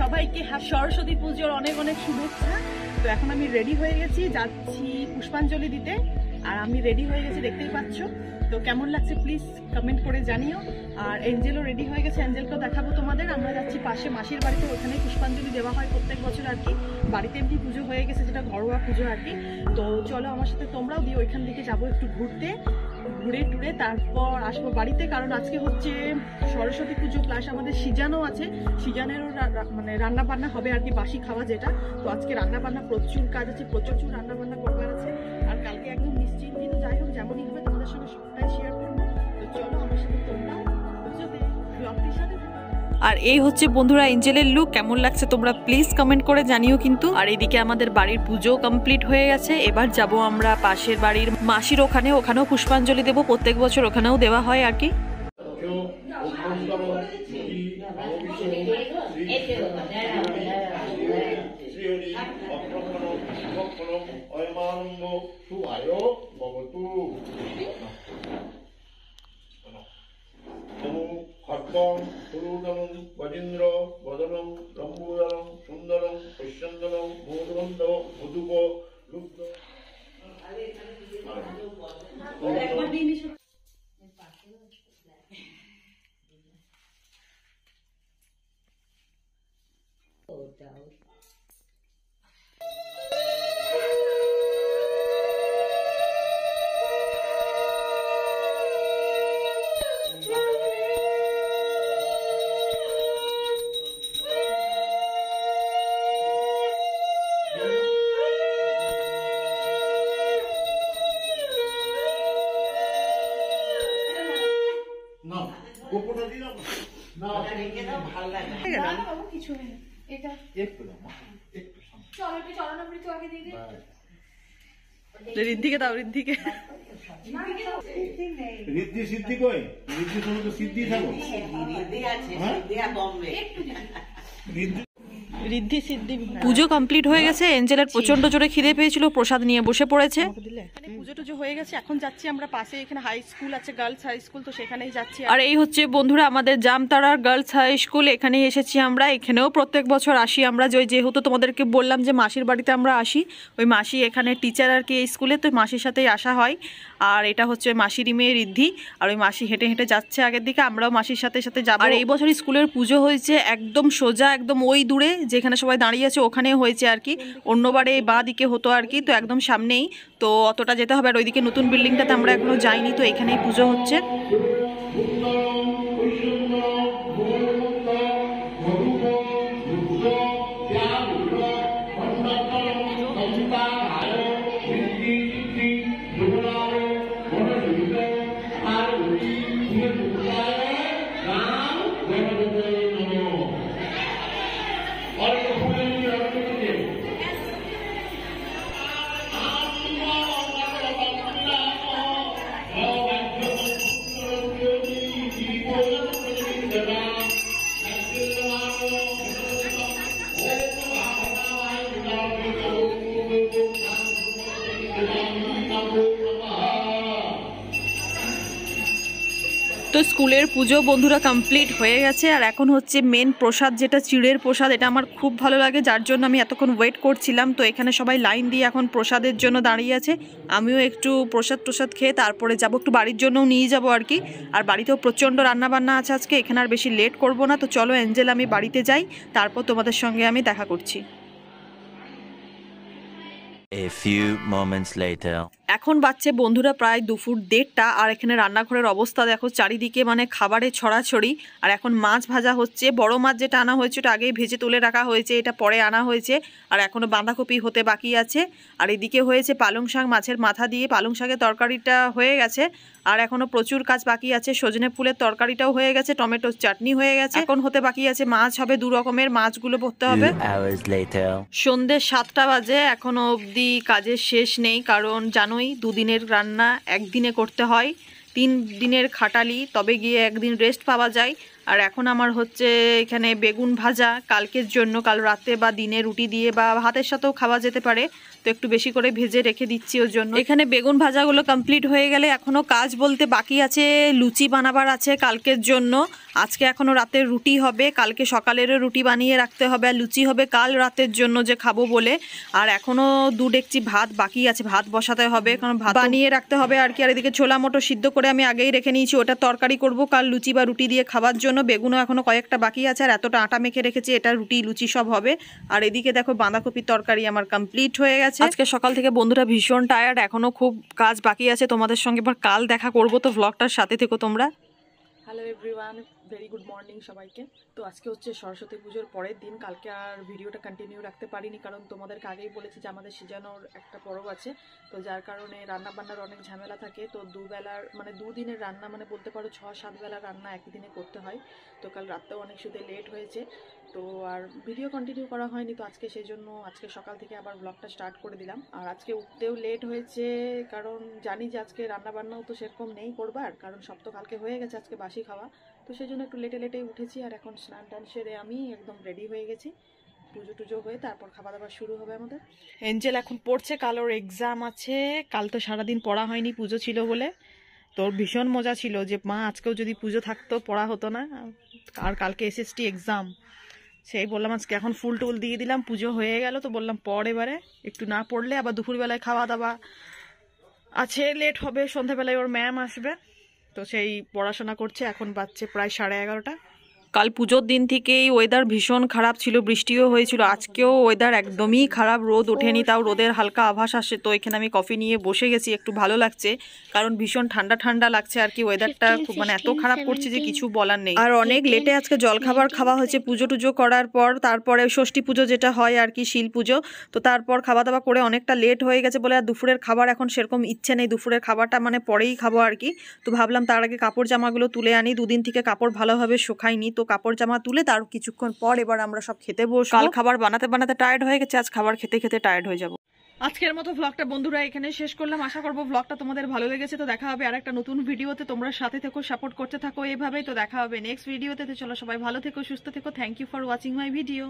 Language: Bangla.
সবাইকে সরস্বতী পুজোর অনেক অনেক শুভেচ্ছা। তো এখন আমি রেডি হয়ে গেছি, যাচ্ছি পুষ্পাঞ্জলি দিতে। আর আমি রেডি হয়ে গেছি, দেখতেই পাচ্ছ। তো কেমন লাগছে প্লিজ কমেন্ট করে জানিও। আর এঞ্জেলও রেডি হয়ে গেছে, এঞ্জেলকেও দেখাবো তোমাদের। আমরা যাচ্ছি পাশে মাসির বাড়িতে, ওখানে পুষ্পাঞ্জলি দেওয়া হয় প্রত্যেক বছর আর কি। বাড়িতে এমনি পুজো হয়ে গেছে, যেটা ঘরোয়া পুজো আর কি। তো চলো আমার সাথে তোমরাও দিয়ে, ওইখান থেকে যাবো একটু ঘুরতে, ঘুরে টুরে তারপর আসবো বাড়িতে। কারণ আজকে হচ্ছে সরস্বতী পুজো, প্লাস আমাদের সিজানও আছে। সিজানেরও মানে রান্না বান্না হবে আর কি, বাসি খাওয়া যেটা। তো আজকে রান্না বান্না প্রচুর কাজ আছে, প্রচুর রান্না বান্না করবার আছে। আর কালকে একদম নিশ্চিন্তিত, যাই হোক যেমনই হবে তোমাদের সঙ্গে সবটাই শেয়ার করবো। তো চলো আমার সাথে তোমরা পুজোতে ব্লগটির সাথে। আর এই হচ্ছে বন্ধুরা এঞ্জেলের লুক। কেমন লাগছে তোমরা প্লিজ কমেন্ট করে জানিও কিন্তু। আর এইদিকে আমাদের বাড়ির পুজো কমপ্লিট হয়ে গেছে। এবার যাব আমরা পাশের বাড়ির মাসির ওখানে, ওখানেও পুষ্পাঞ্জলি দেবো। প্রত্যেক বছর ওখানেও দেওয়া হয় আর কি। গজেন্দ্র বদনং লম্বুদরং সুন্দরং পশ্যন্দনং মধুবন্ধ মধুপ লুব্ধ। ঋদ্ধিকে দাও, ঋদ্ধিকে। ঋদ্ধি সিদ্ধি কই? ঋদ্ধি তুমি তো সিদ্ধি থাকো। ঋদ্ধি সিদ্ধি। পুজো কমপ্লিট হয়ে গেছে। এঞ্জেলের প্রচন্ড জোরে খিদে পেয়েছিল, প্রসাদ নিয়ে বসে পড়েছে। পুজো টুজো হয়ে গেছে, এখন যাচ্ছি আমরা পাশে, এখানে হাই স্কুল আছে, গার্লস হাই স্কুল, তো সেখানেই যাচ্ছি। আর এই হচ্ছে বন্ধুরা আমাদের জামতাড়ার গার্লস হাই স্কুল, এখানেই এসেছি আমরা। এখানেও প্রত্যেক বছর আসি আমরা, যেহেতু তোমাদেরকে বললাম যে মাসির বাড়িতে আমরা আসি, ওই মাসি এখানে টিচার আর কি এই স্কুলে, তো মাসির সাথেই আসা হয়। আর এটা হচ্ছে মাসিরই মেয়ে ঋদ্ধি, আর ওই মাসি হেঁটে হেঁটে যাচ্ছে আগের দিকে, আমরাও মাসির সাথে সাথে যাবো। আর এই বছর স্কুলের পুজো হয়েছে একদম সোজা, একদম ওই দূরে যেখানে সবাই দাঁড়িয়ে আছে ওখানে হয়েছে আর কি। অন্যবারে বাঁ দিকে হতো আর কি, তো একদম সামনেই, তো অতটা যেতে হবে। আর ওইদিকে নতুন বিল্ডিংটাতে আমরা এখনো যাইনি, তো এখানেই পুজো হচ্ছে। তো স্কুলের পুজো বন্ধুরা কমপ্লিট হয়ে গেছে। আর এখন হচ্ছে মেন প্রসাদ, যেটা চিড়ের প্রসাদ। এটা আমার খুব ভালো লাগে, যার জন্য আমি এতক্ষণ ওয়েট করছিলাম। তো এখানে সবাই লাইন দিয়ে এখন প্রসাদের জন্য দাঁড়িয়ে আছে। আমিও একটু প্রসাদ খেয়ে তারপরে যাব, একটু বাড়ির জন্যও নিয়ে যাব আর কি। আর বাড়িতেও প্রচণ্ড রান্নাবান্না আছে আজকে, এখানে আর বেশি লেট করব না। তো চলো এঞ্জেল, আমি বাড়িতে যাই, তারপর তোমাদের সঙ্গে আমি দেখা করছি। A few moments later. এখন বাচ্চে বন্ধুরা প্রায় দুপুর 1:30, আর এখানে রান্নাঘরের অবস্থা দেখো, চারিদিকে মানে খাবারের ছড়াছড়ি। আর এখন মাছ ভাজা হচ্ছে, বড় মাছ যেটা আনা হয়েছে ওটা আগেই ভেজে তুলে রাখা হয়েছে, এটা পরে আনা হয়েছে। আর এখনো বাঁধাকপি হতে বাকি আছে। আর এদিকে হয়েছে পালং শাক, মাছের মাথা দিয়ে পালং শাকের তরকারিটা হয়ে গেছে। আর এখনো প্রচুর কাজ বাকি আছে, সজনে ফুলের তরকারিটাও হয়ে গেছে, টমেটোর চাটনি হয়ে গেছে, এখন হতে বাকি আছে মাছ হবে, 2 রকমের মাছগুলো ভরতে হবে। সন্ধ্যে 7টা বাজে, এখনো অবধি কাজের শেষ নেই, কারণ জানোই 2 দিনের রান্না একদিনে করতে হয়, 3 দিনের খাটালি, তবে গিয়ে একদিন রেস্ট পাওয়া যায়। আর এখন আমার হচ্ছে এখানে বেগুন ভাজা, কালকের জন্য, কাল রাতে বা দিনে রুটি দিয়ে বা ভাতের সাথেও খাওয়া যেতে পারে, তো একটু বেশি করে ভেজে রেখে দিচ্ছি ওর জন্য। এখানে বেগুন ভাজাগুলো কমপ্লিট হয়ে গেলে এখনও কাজ বলতে বাকি আছে, লুচি বানাবার আছে কালকের জন্য। আজকে এখনো রাতের রুটি হবে, কালকে সকালেরও রুটি বানিয়ে রাখতে হবে, আর লুচি হবে কাল রাতের জন্য যে খাবো বলে। আর এখনো 2 ডেকচি ভাত বাকি আছে, ভাত বসাতে হবে, কারণ ভাত বানিয়ে রাখতে হবে আর কি। আর এদিকে ছোলা মটর সিদ্ধ করে আমি আগেই রেখে নিয়েছি, ওটা তরকারি করব কাল লুচি বা রুটি দিয়ে খাওয়ার জন্য। বেগুনও এখনো কয়েকটা বাকি আছে, আর এতটা আটা মেখে রেখেছি, এটা রুটি লুচি সব হবে। আর এদিকে দেখো বাঁধাকপির তরকারি আমার কমপ্লিট হয়ে গেছে। আজকে সকাল থেকে বন্ধুরা ভীষণ টায়ার্ড, এখনো খুব কাজ বাকি আছে। তোমাদের সঙ্গে এবার কাল দেখা করব, তো ব্লগটার সাথে থেকো তোমরা। Hello everyone, very good morning সবাইকে। তো আজকে হচ্ছে সরস্বতী পুজোর পরের দিন। কালকে আর ভিডিওটা কন্টিনিউ রাখতে পারিনি, কারণ তোমাদেরকে আগেই বলেছি যে আমাদের সিজানোর একটা পরব আছে, তো যার কারণে রান্না বান্নার অনেক ঝামেলা থাকে। তো 2 দিনের রান্না, মানে বলতে পারো 6-7 বেলার রান্না একই দিনে করতে হয়। তো কাল রাতেও অনেক শুতে লেট হয়েছে, তো আর ভিডিও কন্টিনিউ করা হয়নি। তো আজকে সেই জন্য আজকে সকাল থেকে আবার ব্লগটা স্টার্ট করে দিলাম। আর আজকে উঠতেও লেট হয়েছে, কারণ জানি যে আজকে রান্নাবান্নাও তো সেরকম নেই করবার, কারণ সব তো কালকে হয়ে গেছে, আজকে বাসি খাওয়া। তো সেই জন্য একটু লেটেই উঠেছি। আর এখন স্নান টান সেরে আমি একদম রেডি হয়ে গেছি, পুজো টুজো হয়ে তারপর খাওয়া দাওয়া শুরু হবে আমাদের। এঞ্জেল এখন পড়ছে, কাল ওর এক্সাম আছে। কাল তো সারাদিন পড়া হয়নি, পুজো ছিল বলে। তোর ভীষণ মজা ছিল যে মা আজকেও যদি পুজো থাকতো পড়া হতো না, আর কালকে এসএসটি এক্সাম। সেই বললাম আজকে এখন ফুল টুল দিয়ে দিলাম, পুজো হয়ে গেল। তো বললাম পড় এবারে, একটু না পড়লে আবার দুপুরবেলায় খাওয়া দাওয়া আছে, লেট হবে। সন্ধ্যাবেলায় ওর ম্যাম আসবে, তো সেই পড়াশোনা করছে। এখন বাজছে প্রায় 11:30। কাল পুজোর দিন থেকেই ওয়েদার ভীষণ খারাপ ছিল, বৃষ্টিও হয়েছিল। আজকেও ওয়েদার একদমই খারাপ, রোদ ওঠেনি, তাও রোদের হালকা আভাস আসে। তো এখানে আমি কফি নিয়ে বসে গেছি, একটু ভালো লাগছে, কারণ ভীষণ ঠান্ডা ঠান্ডা লাগছে আর কি। ওয়েদারটা খুব মানে এত খারাপ করছে যে কিছু বলার নেই। আর অনেক লেটে আজকে জলখাবার খাওয়া হয়েছে পুজো টুজো করার পর। তারপরে ষষ্ঠী পুজো যেটা হয় আর কি, শিল পুজো, তো তারপর খাওয়া দাওয়া করে অনেকটা লেট হয়ে গেছে বলে আর দুপুরের খাবার এখন সেরকম ইচ্ছে নেই। দুপুরের খাবারটা মানে পরেই খাবো আর কি। তো ভাবলাম তার আগে কাপড় জামাগুলো তুলে আনি, 2 দিন থেকে কাপড় ভালোভাবে শুকায়নি। তো কাপড় জামা তুলে তার কিছুক্ষণ পর এবার আমরা সব খেতে বসবো। কাল খাবার বানাতে বানাতে টায়ার্ড হয়ে গেছে, আজ খাবার খেতে খেতে টায়ার্ড হয়ে যাব। আজকের মতো ব্লগটা বন্ধুরা এখানে শেষ করলাম। আশা করবো ব্লগটা তোমাদের ভালো লেগেছে। তো দেখা হবে আর একটা নতুন ভিডিওতে, তোমরা সাথে থেকো, সাপোর্ট করতে থাকো এভাবেই। তো দেখা হবে নেক্সট ভিডিওতে। তো চলো সবাই ভালো থেকো, সুস্থ থেকো। Thank you for watching my video.